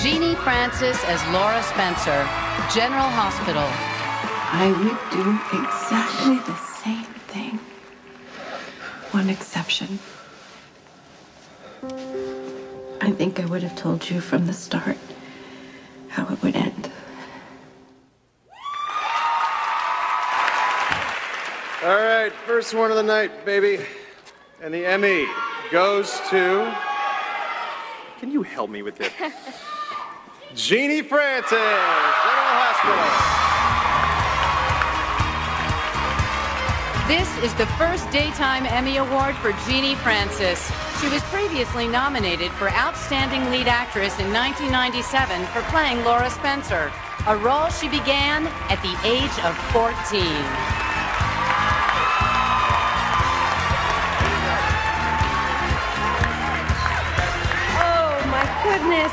Genie Francis as Laura Spencer, General Hospital. I would do exactly the same thing. One exception. I think I would have told you from the start how it would end. All right, first one of the night, baby. And the Emmy goes to... Can you help me with this? Genie Francis, General Hospital. This is the first Daytime Emmy Award for Genie Francis. She was previously nominated for Outstanding Lead Actress in 1997 for playing Laura Spencer, a role she began at the age of 14. Oh, my goodness.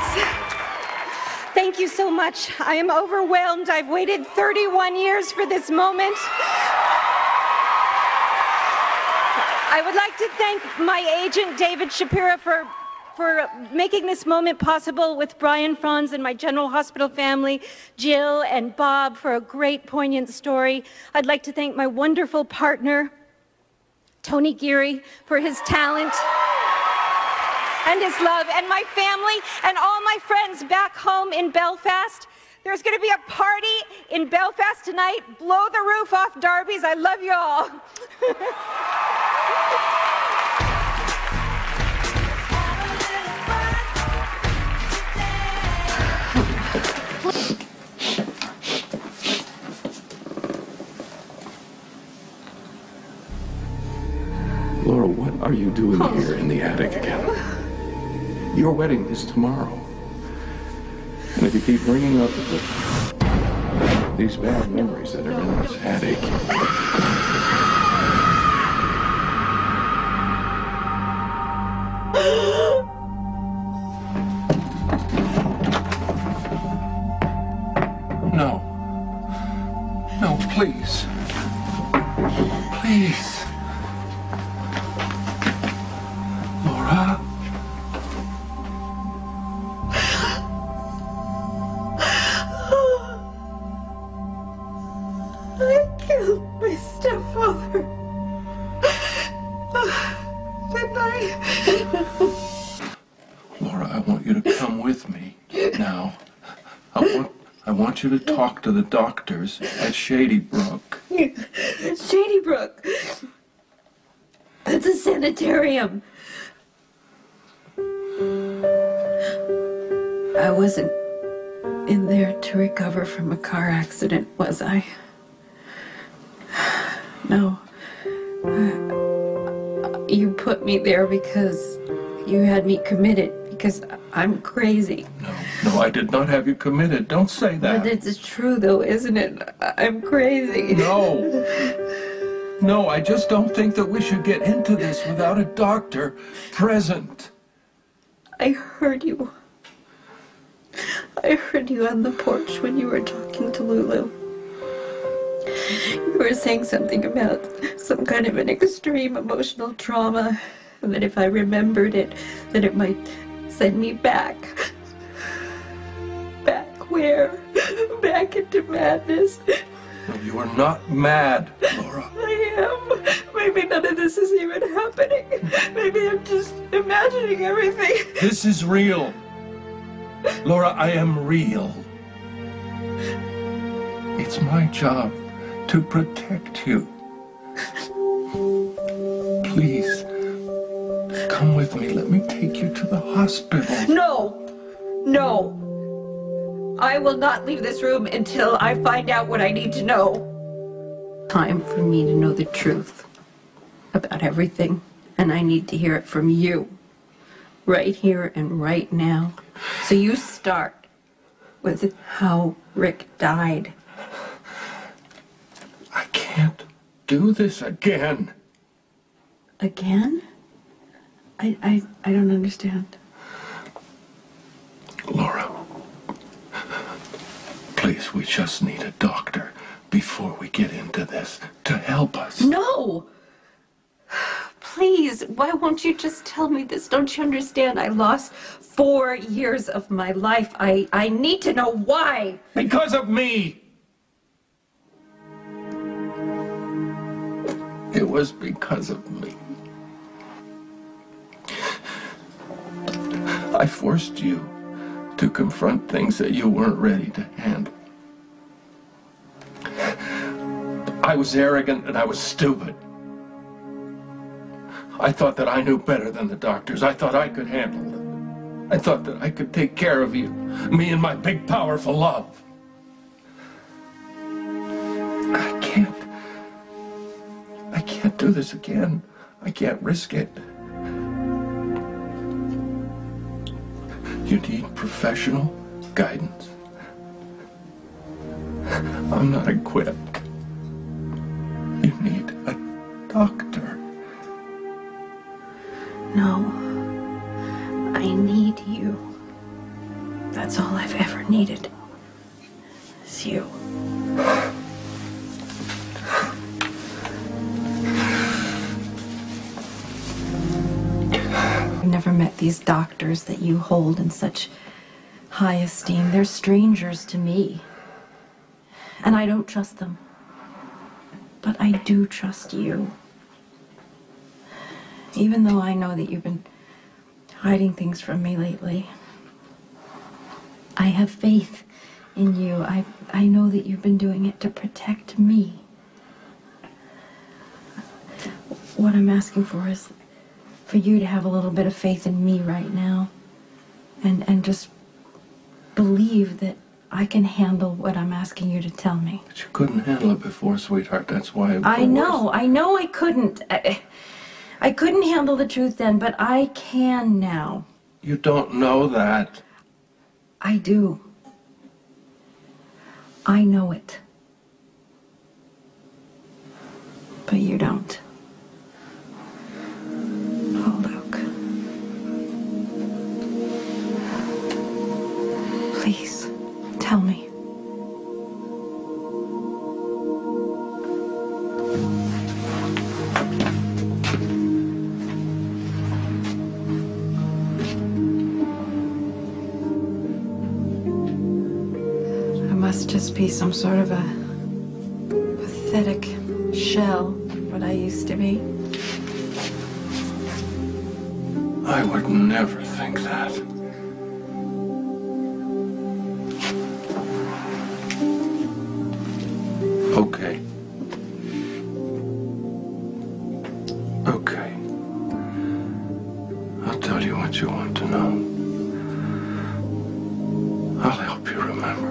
Thank you so much. I am overwhelmed. I've waited 31 years for this moment. I would like to thank my agent, David Shapira, for making this moment possible with Brian Franz and my General Hospital family, Jill and Bob, for a great, poignant story. I'd like to thank my wonderful partner, Tony Geary, for his talent and his love, and my family and all my friends back home in Belfast. There's going to be a party in Belfast tonight. Blow the roof off Darby's. I love you all. Laura, what are you doing here in the attic again? Your wedding is tomorrow. And if you keep bringing up these bad memories that are in this attic... No. No, please. Please. Laura? I killed my stepfather. Didn't I? Laura, I want you to come with me now. I want you to talk to the doctors at Shady Brook. Shady Brook. That's a sanitarium. I wasn't in there to recover from a car accident, was I? No. You put me there because you had me committed, because I'm crazy. No, I did not have you committed. Don't say that. But it's true, though, isn't it? I'm crazy. No. No, I just don't think that we should get into this without a doctor present. I heard you. I heard you on the porch when you were talking to Lulu. You were saying something about some kind of an extreme emotional trauma, and that if I remembered it, that it might send me back. Back where? Back into madness. No, you are not mad, Laura. I am. Maybe none of this is even happening. Maybe I'm just imagining everything. This is real. Laura, I am real. It's my job to protect you. Please, come with me. Let me take you to the hospital. No. No. I will not leave this room until I find out what I need to know. Time for me to know the truth about everything, and I need to hear it from you. Right here and right now. So you start with how Rick died. I can't do this again. Again? I don't understand. Laura, please, we just need a doctor before we get into this to help us. No! please, why won't you just tell me this? Don't you understand? I lost 4 years of my life. I need to know why. Because of me. It was because of me. I forced you to confront things that you weren't ready to handle. I was arrogant and I was stupid. I thought that I knew better than the doctors. I thought I could handle it. I thought that I could take care of you, me and my big, powerful love. I can't do this again. I can't risk it. You need professional guidance. I'm not equipped. You need a doctor. No, I need you. That's all I've ever needed. Is you. I've never met these doctors that you hold in such high esteem. They're strangers to me. And I don't trust them. But I do trust you. Even though I know that you've been hiding things from me lately, I have faith in you. I know that you've been doing it to protect me. What I'm asking for is for you to have a little bit of faith in me right now. And just believe that I can handle what I'm asking you to tell me. But you couldn't handle it before, sweetheart. That's why it was I know I couldn't. I couldn't handle the truth then, but I can now. You don't know that. I do. I know it. But you don't. Oh, Luke. Please, tell me. Must just be some sort of a pathetic shell, what I used to be. I would never think that. Okay. Okay. I'll tell you what you want to know. I'll help you remember.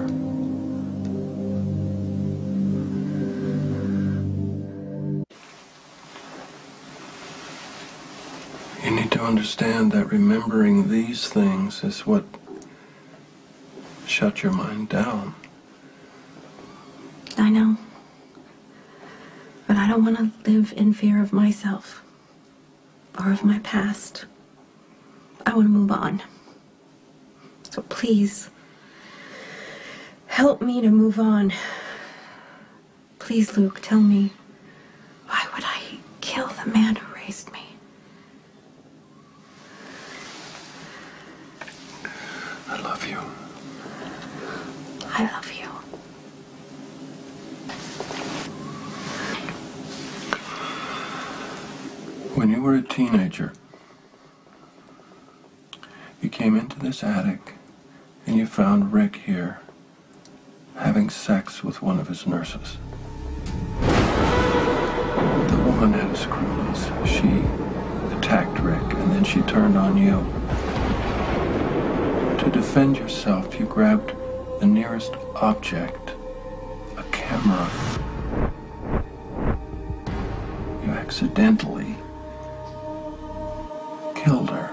You need to understand that remembering these things is what shut your mind down. I know. But I don't want to live in fear of myself or of my past. I want to move on. So please, help me to move on. Please, Luke, tell me, why would I kill the man who raised me? I love you. I love you. When you were a teenager, you came into this attic and you found Rick here having sex with one of his nurses. The woman had screws. She attacked Rick and then she turned on you. To defend yourself, you grabbed the nearest object, a camera. You accidentally killed her.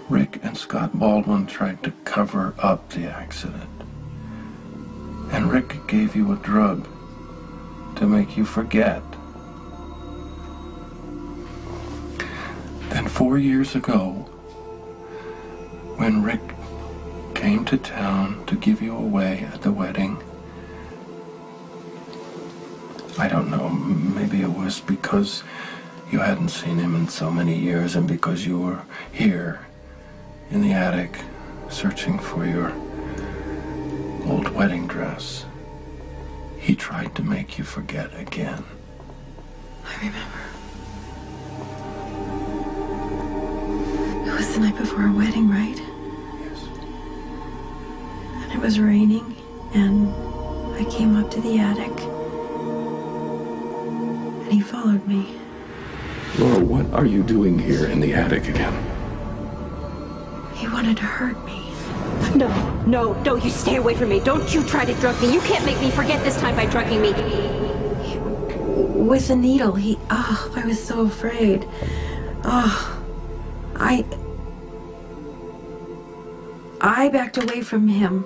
Rick and Scott Baldwin tried to cover up the accident. And Rick gave you a drug to make you forget. Then 4 years ago, when Rick came to town to give you away at the wedding, I don't know. Maybe it was because you hadn't seen him in so many years and because you were here in the attic searching for your old wedding dress. He tried to make you forget again. I remember. It was the night before our wedding, right? Yes. And it was raining, and I came up to the attic. And he followed me. Laura, what are you doing here in the attic again? He wanted to hurt me. No, you stay away from me. Don't you try to drug me. You can't make me forget this time by drugging me. With a needle, I was so afraid. I backed away from him,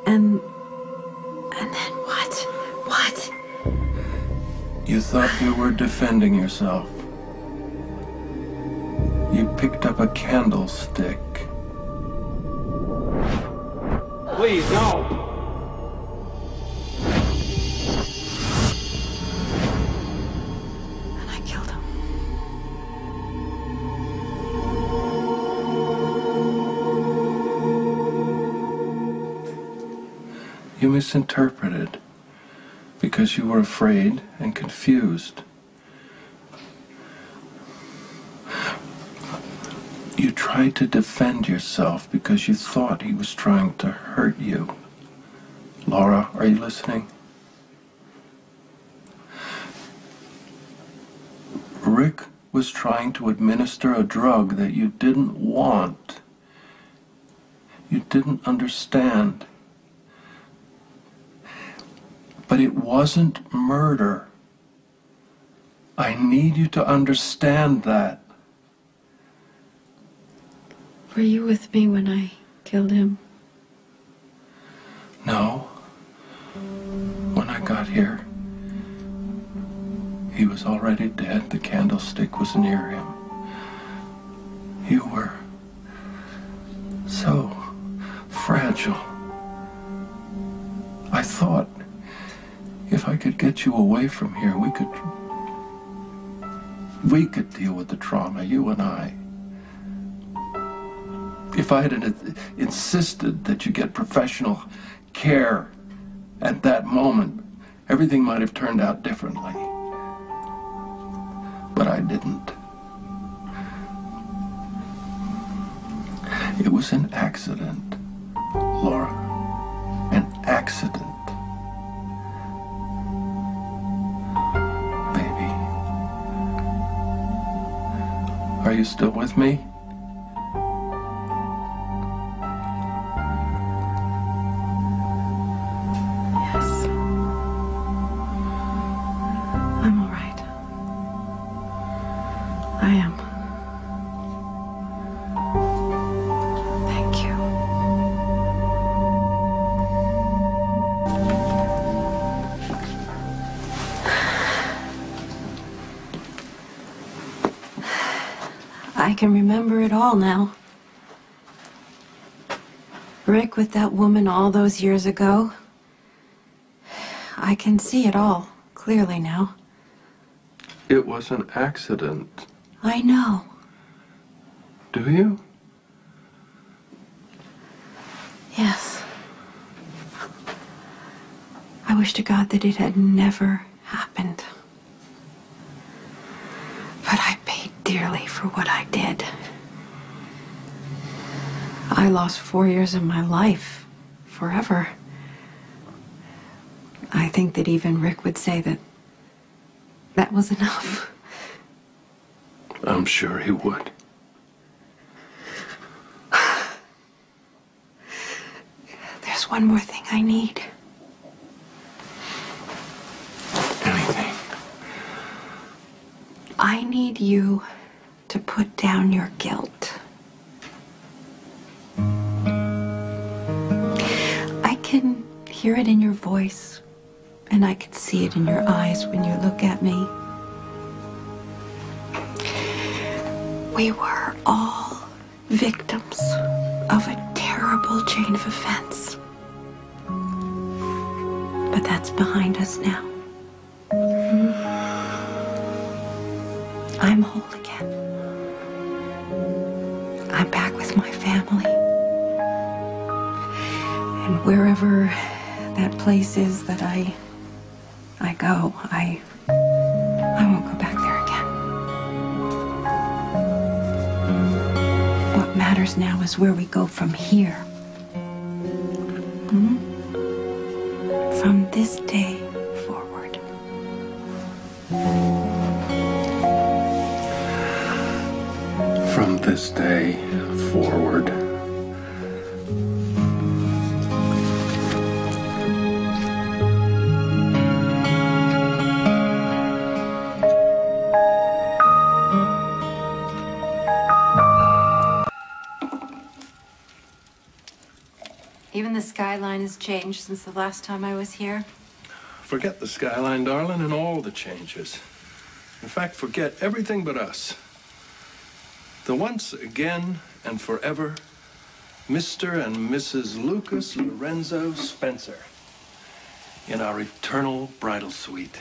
and then what? What? You thought you were defending yourself. You picked up a candlestick. Please, no! And I killed him. You misinterpreted because you were afraid and confused. You tried to defend yourself because you thought he was trying to hurt you. Laura, are you listening? Rick was trying to administer a drug that you didn't want. You didn't understand. But it wasn't murder. I need you to understand that. Were you with me when I killed him? No. When I got here, he was already dead. The candlestick was near him. You were so fragile. I thought if I could get you away from here, we could deal with the trauma, you and I. If I had insisted that you get professional care at that moment, everything might have turned out differently. But I didn't. It was an accident, Laura. An accident. Baby. Are you still with me? I am. Thank you. I can remember it all now. Rick with that woman all those years ago. I can see it all clearly now. It was an accident. I know. Do you? Yes. I wish to God that it had never happened. But I paid dearly for what I did. I lost 4 years of my life, forever. I think that even Rick would say that that was enough. I'm sure he would. There's one more thing I need. Anything. I need you to put down your guilt. I can hear it in your voice, and I can see it in your eyes when you look at me. We were all victims of a terrible chain of events. But that's behind us now. I'm whole again. I'm back with my family. And wherever that place is that I go, I won't go back there again. What matters now is where we go from here. From this day forward. From this day forward. Even the skyline has changed since the last time I was here. Forget the skyline, darling, and all the changes. In fact, forget everything but us. The once again and forever, Mr. and Mrs. Lucas Lorenzo Spencer in our eternal bridal suite.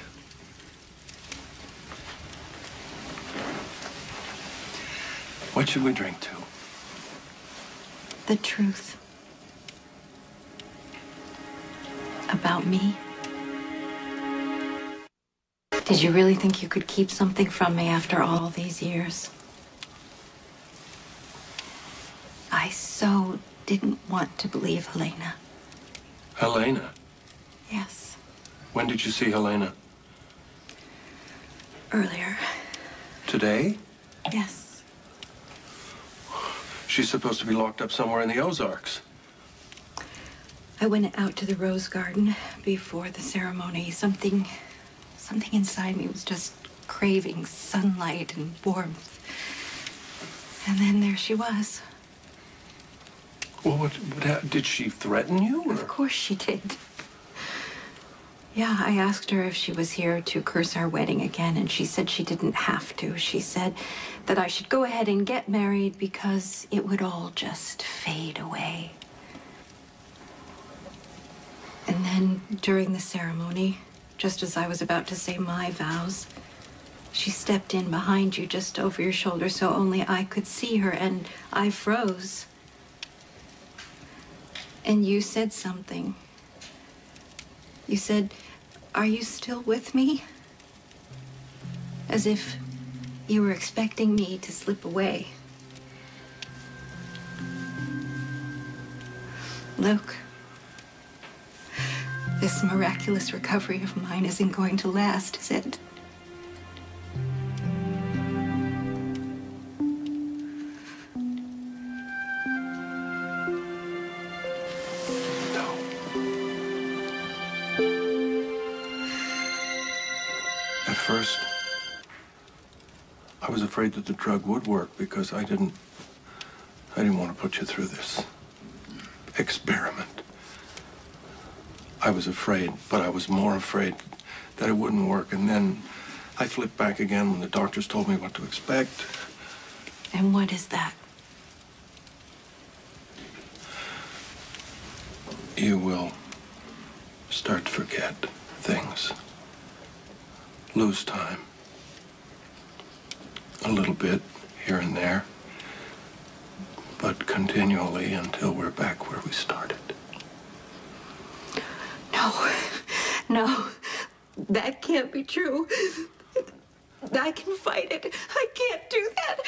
What should we drink to? The truth. About me? Did you really think you could keep something from me after all these years? I so didn't want to believe Helena. Helena? Yes. When did you see Helena? Earlier. Today? Yes. She's supposed to be locked up somewhere in the Ozarks. I went out to the rose garden before the ceremony. Something inside me was just craving sunlight and warmth. And then there she was. Well, what did she threaten you? Or? Of course she did. Yeah, I asked her if she was here to curse our wedding again, and she said she didn't have to. She said that I should go ahead and get married because it would all just fade away. And then during the ceremony, just as I was about to say my vows, she stepped in behind you just over your shoulder so only I could see her, and I froze. And you said something. You said, "Are you still with me?" As if you were expecting me to slip away. Luke, this miraculous recovery of mine isn't going to last, is it? At first, I was afraid that the drug would work because I didn't want to put you through this experiment. I was afraid, but I was more afraid that it wouldn't work. And then I flipped back again when the doctors told me what to expect. And what is that? You will start to forget things. Lose time. A little bit here and there. But continually until we're back where we started. No, that can't be true. I can fight it. I can't do that.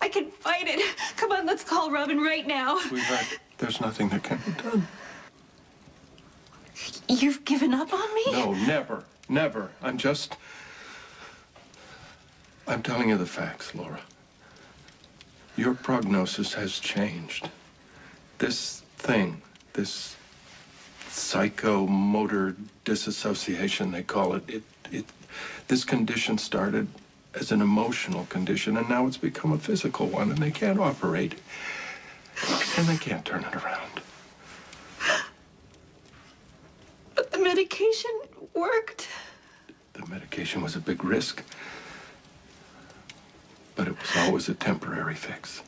I can fight it. Come on, let's call Robin right now. Sweetheart, there's nothing that can be done. You've given up on me? No, never, never. I'm telling you the facts, Laura. Your prognosis has changed. This thing, this psychomotor disassociation, they call it, this condition started as an emotional condition, and now it's become a physical one, and they can't operate, and they can't turn it around. But the medication worked. The medication was a big risk, but it was always a temporary fix.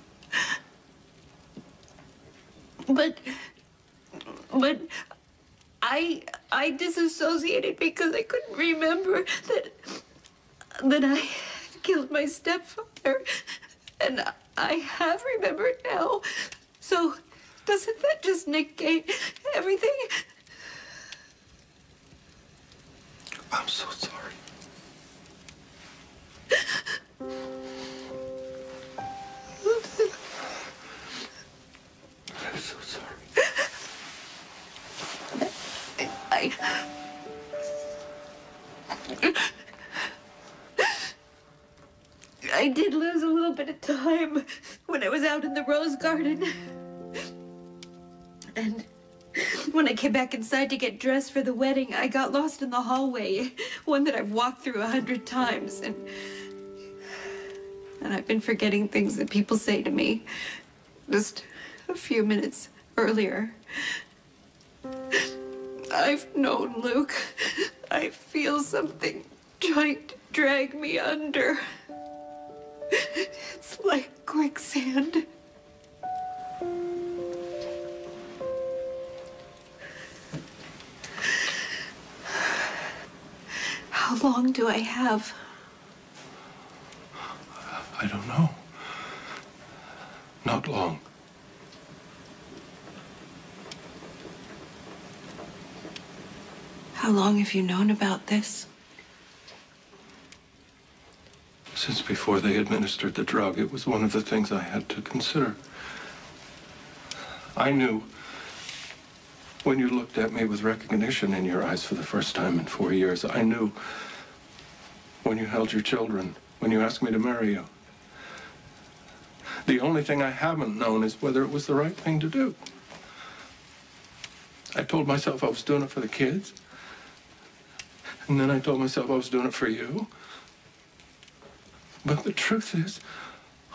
But I disassociated because I couldn't remember that killed my stepfather. And I have remembered now. So doesn't that just negate everything? I'm so sorry. I'm so sorry. I did lose a little bit of time when I was out in the rose garden. And when I came back inside to get dressed for the wedding, I got lost in the hallway, one that I've walked through 100 times. And I've been forgetting things that people say to me just a few minutes earlier. I've known Luke. I feel something trying to drag me under. It's like quicksand. How long do I have? I don't know. Not long. How long have you known about this? Since before they administered the drug, it was one of the things I had to consider. I knew when you looked at me with recognition in your eyes for the first time in 4 years. I knew when you held your children, when you asked me to marry you. The only thing I haven't known is whether it was the right thing to do. I told myself I was doing it for the kids. And then I told myself I was doing it for you. But the truth is,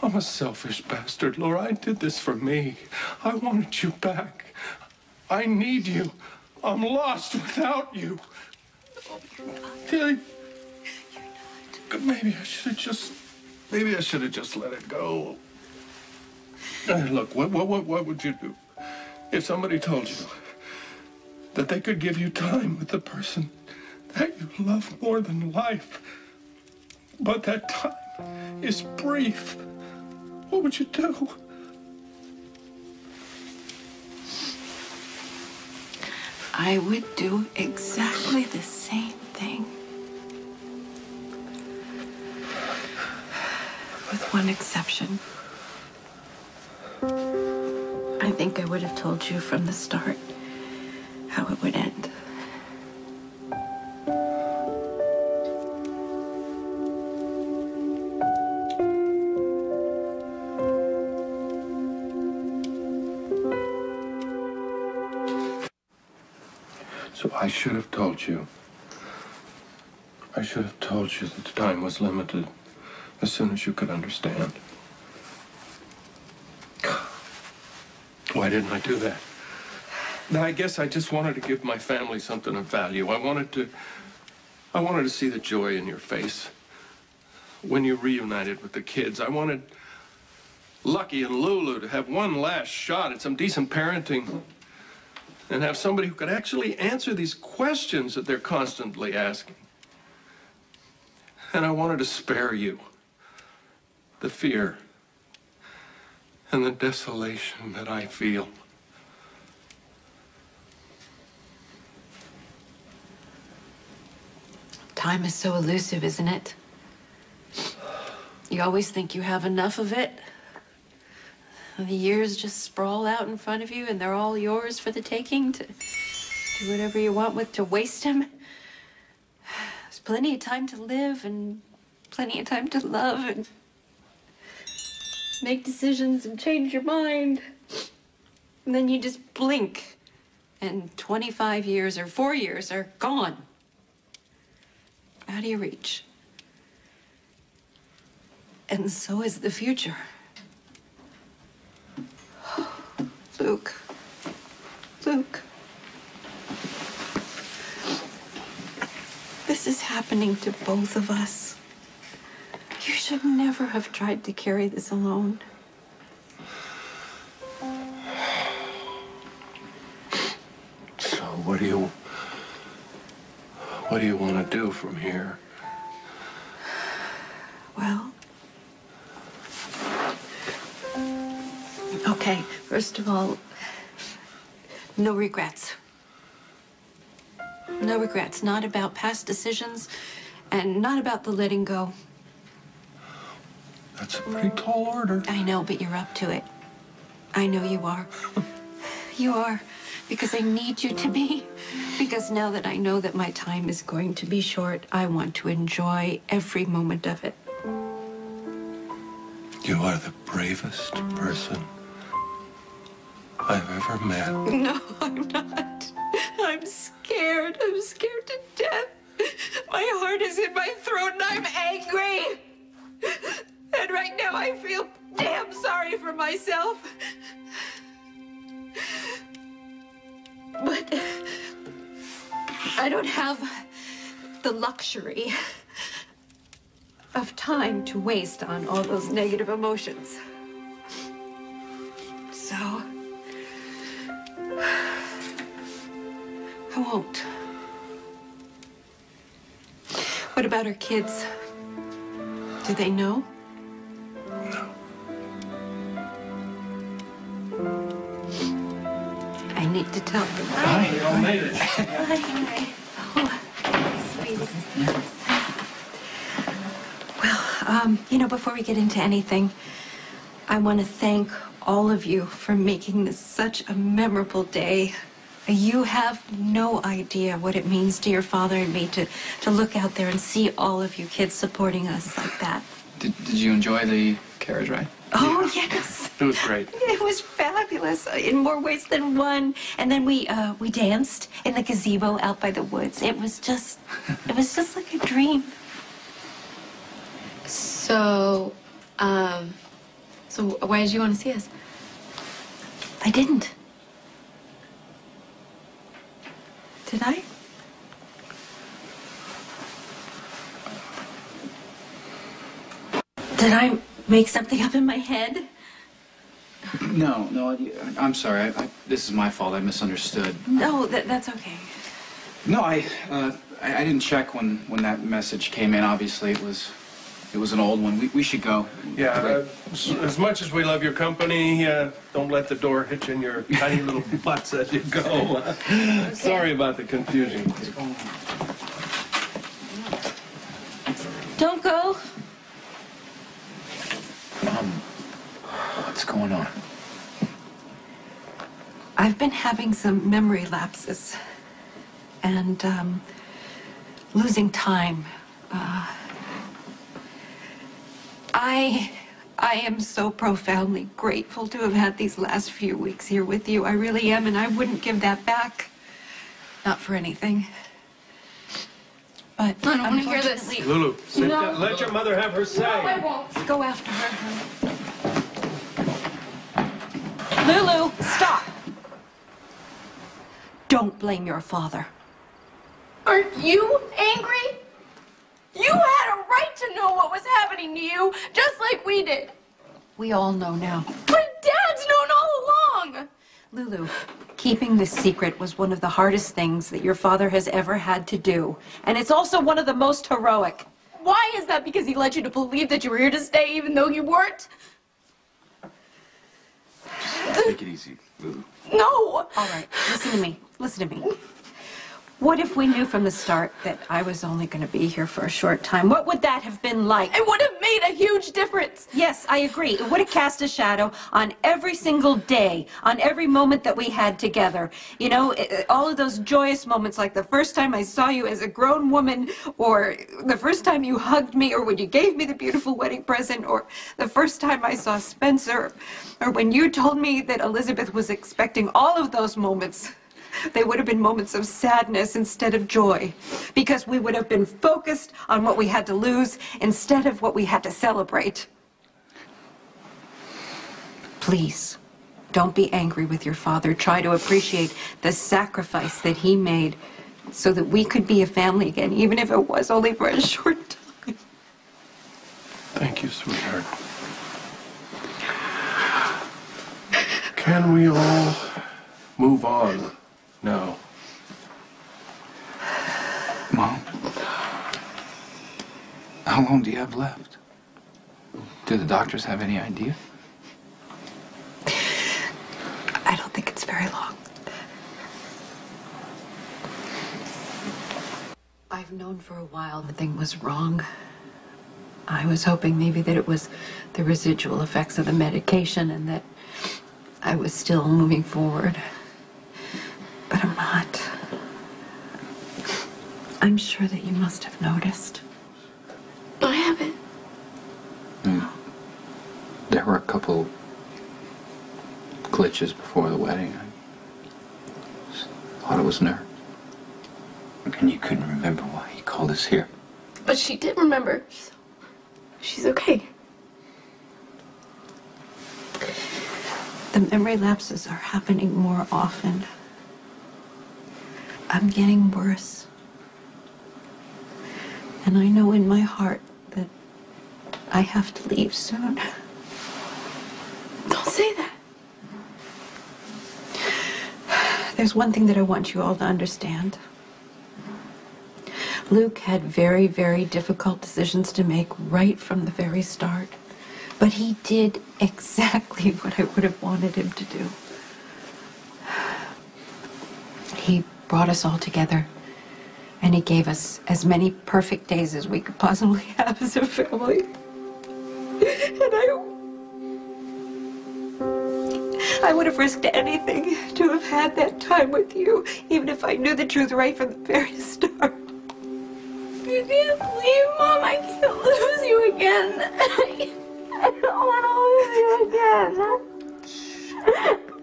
I'm a selfish bastard, Laura. I did this for me. I wanted you back. I need you. I'm lost without you. You're not. Maybe I should have just let it go. Look, what would you do if somebody told you that they could give you time with the person that you love more than life, but that time is brief? What would you do? I would do exactly the same thing. With one exception. I think I would have told you from the start how it would end. So I should have told you. I should have told you that the time was limited as soon as you could understand. Why didn't I do that? Now, I guess I just wanted to give my family something of value. I wanted to see the joy in your face when you reunited with the kids. I wanted Lucky and Lulu to have one last shot at some decent parenting and have somebody who could actually answer these questions that they're constantly asking. And I wanted to spare you the fear and the desolation that I feel. Time is so elusive, isn't it? You always think you have enough of it. The years just sprawl out in front of you, and they're all yours for the taking to do whatever you want with, to waste them. There's plenty of time to live and plenty of time to love and make decisions and change your mind. And then you just blink, and 25 years or 4 years are gone. Out of your reach. And so is the future. Luke. Luke. This is happening to both of us. You should never have tried to carry this alone. So what do you want to do from here? Well, First of all, no regrets. No regrets. Not about past decisions and not about the letting go. That's a pretty tall order. I know, but you're up to it. I know you are. You are. Because I need you to be. Because now that I know that my time is going to be short, I want to enjoy every moment of it. You are the bravest person I've ever met. No, I'm not. I'm scared. I'm scared to death. My heart is in my throat and I'm angry. And right now I feel damn sorry for myself. But I don't have the luxury of time to waste on all those negative emotions. So I won't. What about our kids? Do they know? No. I need to tell them. Hi, you all made it. Hi. Oh, sweetie. Well, you know, before we get into anything, I want to thank all of you for making this such a memorable day. You have no idea what it means to your father and me to look out there and see all of you kids supporting us like that. Did you enjoy the carriage ride? Oh, yes. It was great. It was fabulous in more ways than one. And then we danced in the gazebo out by the woods. It was just like a dream. So why did you want to see us? I didn't. Did I? Did I make something up in my head? No, I'm sorry. This is my fault. I misunderstood. No, that's okay. No, I didn't check when that message came in. Obviously, it was an old one. We should go. Yeah, as much as we love your company, don't let the door hit you in your tiny little butts as you go. Okay. Sorry about the confusion. Don't go. What's going on? I've been having some memory lapses and losing time. I am so profoundly grateful to have had these last few weeks here with you. I really am, and I wouldn't give that back. Not for anything. But I don't want to hear this. unfortunately- Lulu, sit No. down. Let your mother have her say. No, I won't. Go after her. Lulu, stop. Don't blame your father. Aren't you angry? You had a right to know what was happening to you, just like we did. We all know now. But Dad's known all along. Lulu, keeping this secret was one of the hardest things that your father has ever had to do. And it's also one of the most heroic. Why is that? Because he led you to believe that you were here to stay even though you weren't? Take it easy, Lulu. No. All right, listen to me. Listen to me. What if we knew from the start that I was only going to be here for a short time? What would that have been like? It would have made a huge difference. Yes, I agree. It would have cast a shadow on every single day, on every moment that we had together. You know, all of those joyous moments, like the first time I saw you as a grown woman, or the first time you hugged me, or when you gave me the beautiful wedding present, or the first time I saw Spencer, or when you told me that Elizabeth was expecting. All of those moments, they would have been moments of sadness instead of joy, because we would have been focused on what we had to lose instead of what we had to celebrate. Please, don't be angry with your father. Try to appreciate the sacrifice that he made so that we could be a family again, even if it was only for a short time. Thank you, sweetheart. Can we all move on now? Mom, how long do you have left? Do the doctors have any idea? known for a while the thing was wrong. I was hoping maybe that it was the residual effects of the medication and that I was still moving forward. But I'm not. I'm sure that you must have noticed. I haven't. There were a couple glitches before the wedding. I just thought it was nerves. And you couldn't remember why he called us here. But she did remember. So she's okay. The memory lapses are happening more often. I'm getting worse. And I know in my heart that I have to leave soon. Don't say that. There's one thing that I want you all to understand. Luke had very, very difficult decisions to make right from the very start. But he did exactly what I would have wanted him to do. He brought us all together, and he gave us as many perfect days as we could possibly have as a family. And I would have risked anything to have had that time with you, even if I knew the truth right from the very start. You can't leave, Mom. I can't lose you again. I don't want to lose you again.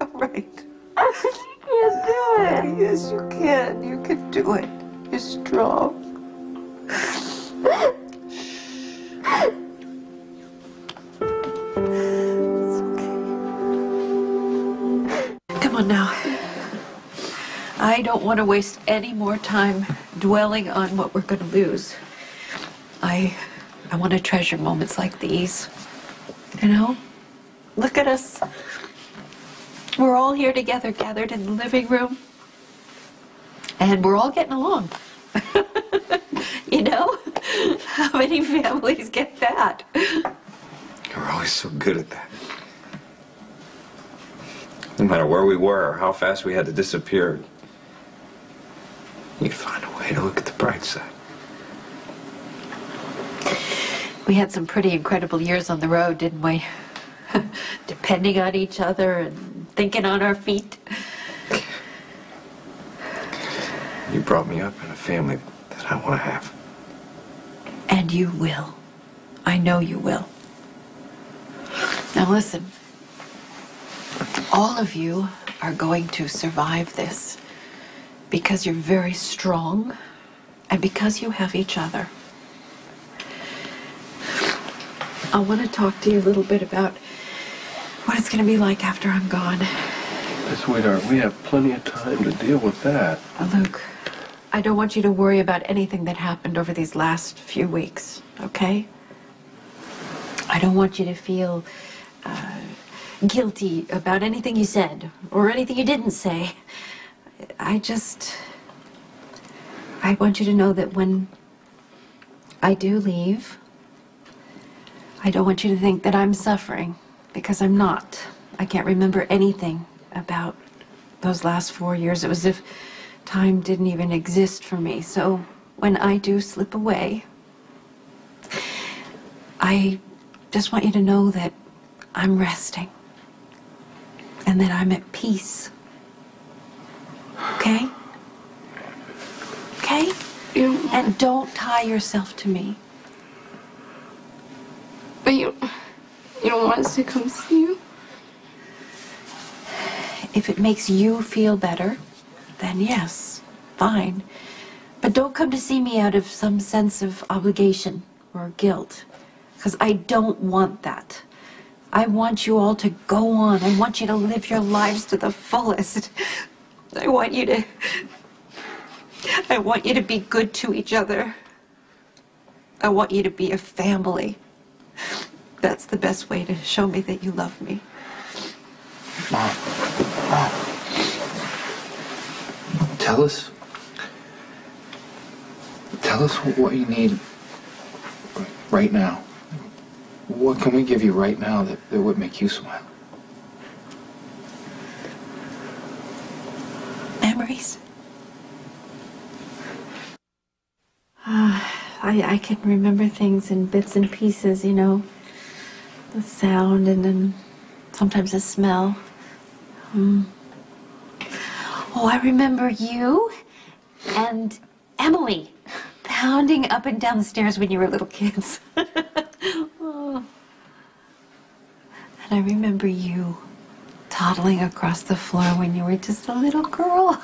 All right. You can't do it. Yes, you can. You can do it. You're strong. It's okay. Come on now. I don't want to waste any more time dwelling on what we're going to lose. I want to treasure moments like these. You know? Look at us. We're all here together, gathered in the living room. And we're all getting along. You know? How many families get that? You're always so good at that. No matter where we were or how fast we had to disappear, you'd find a way to look at the bright side. We had some pretty incredible years on the road, didn't we? Depending on each other and thinking on our feet. You brought me up in a family that I want to have. And you will. I know you will. Now listen. All of you are going to survive this because you're very strong and because you have each other. I want to talk to you a little bit about what it's going to be like after I'm gone. Sweetheart, we have plenty of time to deal with that. Luke, I don't want you to worry about anything that happened over these last few weeks, okay? I don't want you to feel guilty about anything you said or anything you didn't say. I want you to know that when I do leave, I don't want you to think that I'm suffering, because I'm not. I can't remember anything about those last 4 years. It was as if time didn't even exist for me. So when I do slip away, I just want you to know that I'm resting and that I'm at peace. Okay? Okay? And don't tie yourself to me. But you don't want us to come see you? If it makes you feel better, then yes, fine. But don't come to see me out of some sense of obligation or guilt, because I don't want that. I want you all to go on. I want you to live your lives to the fullest. I want you to be good to each other. I want you to be a family. That's the best way to show me that you love me. Mom. Tell us what you need right now. What can we give you right now that would make you smile? Memories. I can remember things in bits and pieces, you know. The sound and then sometimes the smell. Oh, I remember you and Emily pounding up and down the stairs when you were little kids. Oh. And I remember you toddling across the floor when you were just a little girl.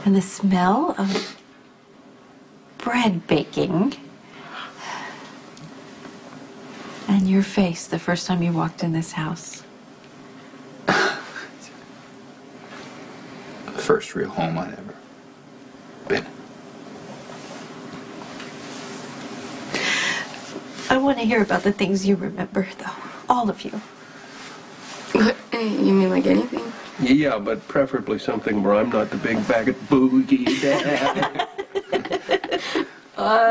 And the smell of bread baking. And your face the first time you walked in this house. The first real home I'd ever been. I want to hear about the things you remember, though. All of you. What? You mean like anything? Yeah, but preferably something where I'm not the big bag of boogie dad.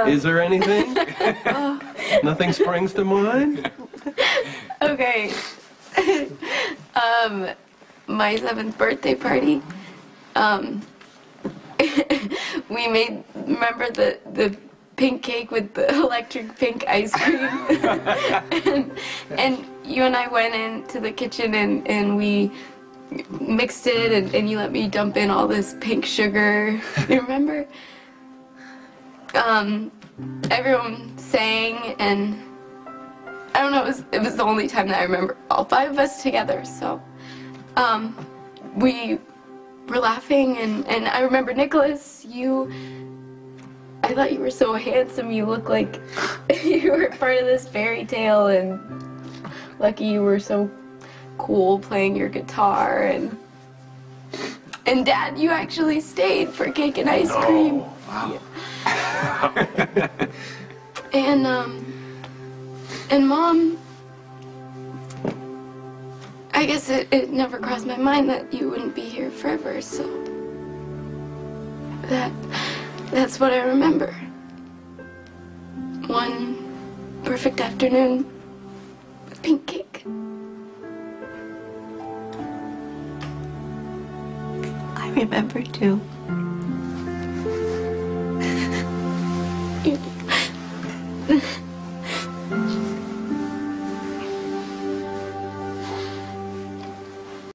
Is there anything? Nothing springs to mind? Okay. My 7th birthday party. We made, remember the pink cake with the electric pink ice cream? and you and I went into the kitchen and we mixed it and you let me dump in all this pink sugar. You remember? Everyone sang and I don't know, it was the only time that I remember all 5 of us together, so we were laughing and I remember Nicholas, I thought you were so handsome, you looked like you were part of this fairy tale, and Lucky you were so cool playing your guitar, and Dad, you actually stayed for cake and ice cream. Wow. And Mom, I guess it never crossed my mind that you wouldn't be here forever, so that's what I remember. One perfect afternoon with pink cake. I remember, too.